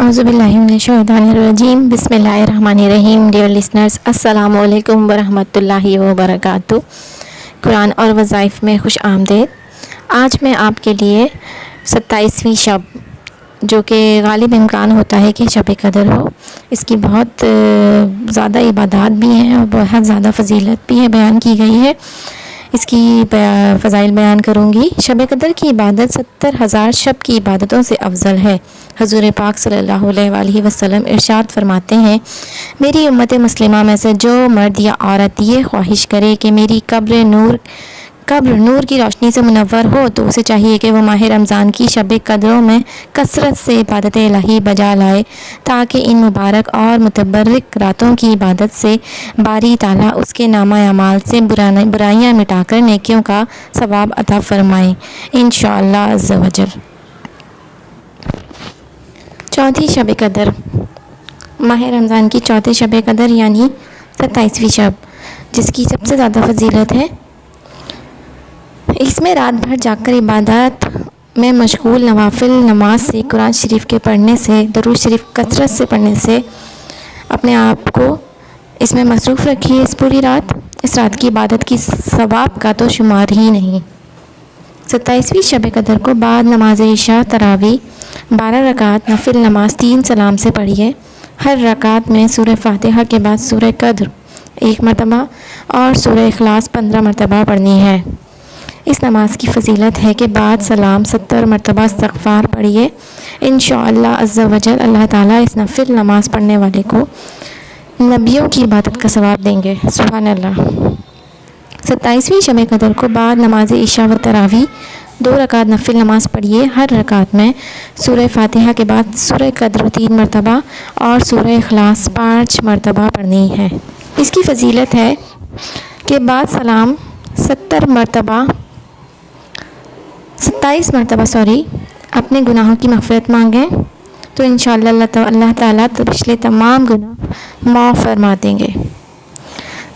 औज़ुबिल्लाहिमिनश्शैतानिर्रजीम बिस्मिल्लाहिर्रहमानिर्रहीम। Dear listeners, अस्सलामु अलैकुम वरहमतुल्लाहि वबरकातुहू। कुरान और वज़ाइफ़ में खुश आमदीद। आज मैं आपके लिए 27वीं शब, जो कि गालिब इम्कान होता है कि शब कदर हो, इसकी बहुत ज़्यादा इबादत भी हैं और बहुत ज़्यादा फ़जीलत भी है बयान की गई है। इसकी फ़ज़ाइल बयान करूँगी। शब कदर की इबादत 70,000 शब की इबादतों से अफजल है। हज़ूर पाक सल्लल्लाहु अलैहि वसल्लम इरशाद फरमाते हैं, मेरी उम्मत मुस्लिमा में से जो मर्द या औरत ये ख्वाहिश करे कि मेरी कब्र नूर की रोशनी से मुनव्वर हो, तो उसे चाहिए कि वह माह रमज़ान की शब कदरों में कसरत से इबादत इलाही बजा लाए, ताकि इन मुबारक और मुतबर्रिक रातों की इबादत से बारी ताला उसके नामा अमाल से बुराइयाँ मिटाकर नेकियों का सवाब अता फरमाएँ इंशाअल्लाह अज़्ज़ा वजल। चौथी शब कदर, माह रमज़ान की चौथी शब कदर यानी 27वीं शब, जिसकी सबसे ज़्यादा फजीलत है। इसमें रात भर जाकर इबादत में मशगूल नवाफिल नमाज से, कुरान शरीफ के पढ़ने से, दरूद शरीफ कसरत से पढ़ने से अपने आप को इसमें मसरूफ़ रखिए। इस पूरी रात, इस रात की इबादत की सवाब का तो शुमार ही नहीं। 27वीं शब कदर को बाद नमाज इशा तरावी 12 रकात नफिल नमाज 3 सलाम से पढ़िए। हर रकात में सूरह फातिहा के बाद सूरह कद्र 1 मरतबा और सूरह इखलास 15 मरतबा पढ़नी है। इस नमाज की फ़जीलत है कि बाद सलाम 70 मरतबा इस्तग़फ़ार पढ़िए। इंशाअल्लाह अज़्ज़ा वजल अल्लाह ताला इस नफिल नमाज पढ़ने वाले को नबियों की इबादत का सवाब देंगे। सुभान अल्लाह। 27वीं शब कदर को बाद नमाज इशा व तरावी 2 रकात नफिल नमाज पढ़िए। हर रकात में सूरह फातिहा के बाद सूरह कद्र 3 मरतबा और सूरह इखलास 5 मरतबा पढ़नी है। इसकी फ़जीलत है कि बाद सलाम 27 मरतबा अपने गुनाहों की मग़फ़िरत मांगें, तो इंशाअल्लाह अल्लाह ताला तो पिछले तमाम गुनाह माफ़ फरमा देंगे।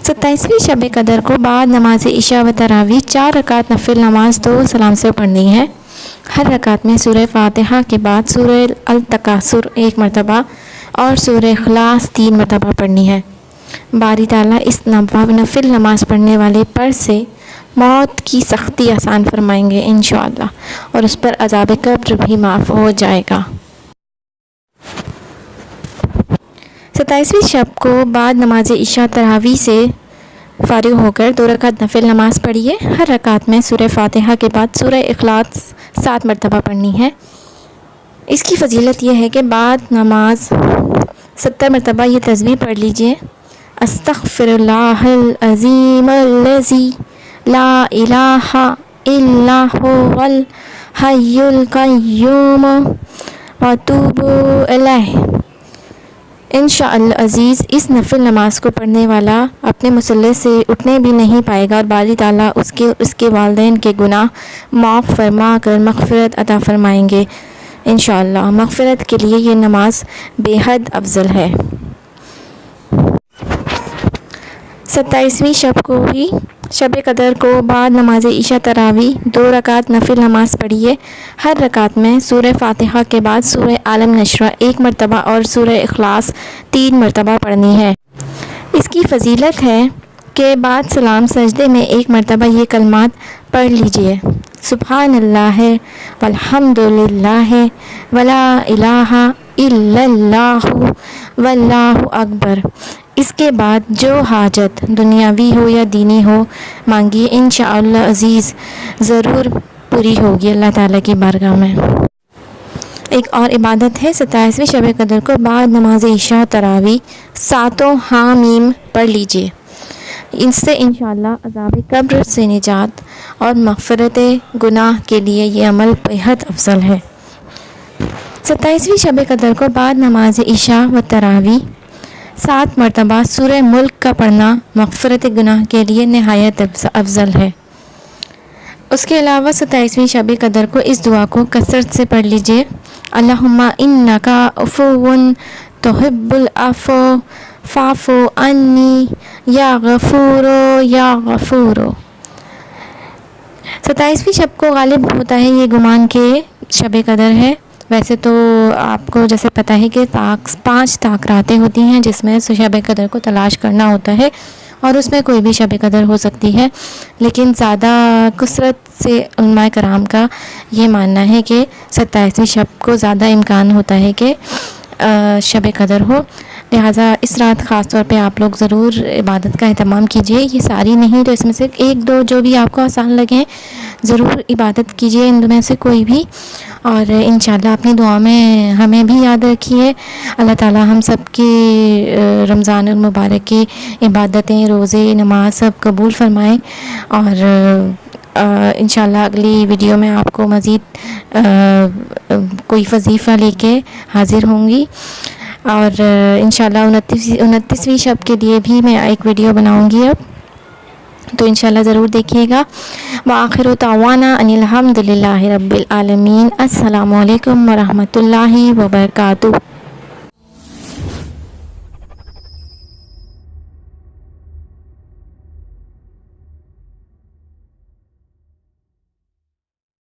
27वीं शब कदर को बाद नमाज इशा व तरावी 4 रकात नफिल नमाज 2 सलाम से पढ़नी है। हर रकात में सूरह फातिहा के बाद सूरह अल तकासुर 1 मरतबा और सूरह इखलास 3 मरतबा पढ़नी है। बारी ताला इस नफिल नमाज पढ़ने वाले पर से मौत की सख्ती आसान फरमाएंगे इंशाअल्लाह, और उस पर अज़ाब कब्र भी माफ़ हो जाएगा। 27वीं शब को बाद नमाज इशा तरावी से फ़ारिग होकर 2 रकात नफिल नमाज पढ़िए। हर रकात में सूरह फातिहा के बाद सूरह इखलास 7 मरतबा पढ़नी है। इसकी फ़जीलत यह है कि बाद नमाज 70 मरतबा ये तस्बीह पढ़ लीजिए, अस्तग़फ़िरुल्लाहल अज़ीमल्लज़ी ला इलाहा इल्ला हुवल हय्युल क़य्यूम व अतूबु इलैह। इंशाअल्लाह अज़ीज़, इस नफिल नमाज को पढ़ने वाला अपने मुसल्ले से उठने भी नहीं पाएगा और बारी ताला उसके वालिदैन के गुनाह माफ़ फरमा कर मग़फ़िरत अता फ़रमाएंगे इंशाअल्लाह। मग़फ़िरत के लिए ये नमाज बेहद अफजल है। 27वीं शब कदर को बाद नमाज इशा तरावी 2 रकात नफिल नमाज पढ़िए। हर रकात में सूरह फातिहा के बाद सूरह आलम नशरा 1 मरतबा और सूरह इखलास 3 मरतबा पढ़नी है। इसकी फ़जीलत है कि बाद सलाम सजदे में 1 मरतबा ये कलमात पढ़ लीजिए, सुब्हानल्लाह वल्हम्दुलिल्लाह वला इलाहा इल्लल्लाहु वल्लाहु अकबर। इसके बाद जो हाजत दुनियावी हो या दीनी हो मांगिए, इंशाअल्लाह अज़ीज़ ज़रूर पूरी होगी अल्लाह ताला की बारगाह में। एक और इबादत है 27वीं शब कदर को बाद नमाज इशा तरावी 7 हामीम पढ़ लीजिए। इससे इंशाअल्लाह अज़ाब कब्र से निजात और मग़फ़िरत गुनाह के लिए ये अमल बेहद अफजल है। 27वीं शब कदर को बाद नमाज इशा व तरावी 7 मरतबा सूरह मुल्क का पढ़ना मग़फ़िरत गुनाह के लिए नहायत अफजल है। उसके अलावा 27वीं शब कदर को इस दुआ को कसरत से पढ़ लीजिए, अल्लाहुम्मा इन्नका अफ़ुव्वुन तुहिब्बुल अफ़्व फ़ाफ़ु अन्नी या गफ़ूरो। 27वीं शब को गालिब होता है ये गुमान के शब कदर है, ویسے تو آپ کو جیسے پتہ ہے کہ 5 طاق راتیں ہوتی ہیں جس میں شب قدر کو تلاش کرنا ہوتا ہے، اور اس میں کوئی بھی شب قدر ہو سکتی ہے، لیکن زیادہ کثرت سے علماء کرام کا یہ ماننا ہے کہ 27ویں شب کو زیادہ امکان ہوتا ہے کہ شب قدر ہو، لہٰذا اس رات خاص طور پہ آپ لوگ ضرور عبادت کا اہتمام کیجیے۔ یہ ساری نہیں تو اس میں سے 1-2 جو بھی آپ کو آسان لگیں ضرور عبادت کیجیے ان میں سے کوئی بھی، اور انشاءاللہ اپنی دعا میں ہمیں بھی یاد رکھیے۔ اللہ تعالی ہم سب کی رمضان المبارک کی عبادتیں، روزے، نماز سب قبول فرمائیں، اور انشاءاللہ اگلی ویڈیو میں آپ کو مزید کوئی وظیفہ لے کے حاضر ہوں گی، اور انشاءاللہ 29ویں شب کے لیے بھی میں ایک ویڈیو بناؤں گی اب، تو انشاءاللہ ضرور دیکھیے گا۔ وآخر دعوانا ان الحمد للہ رب العالمین۔ السلام علیکم ورحمۃ اللہ وبرکاتہ۔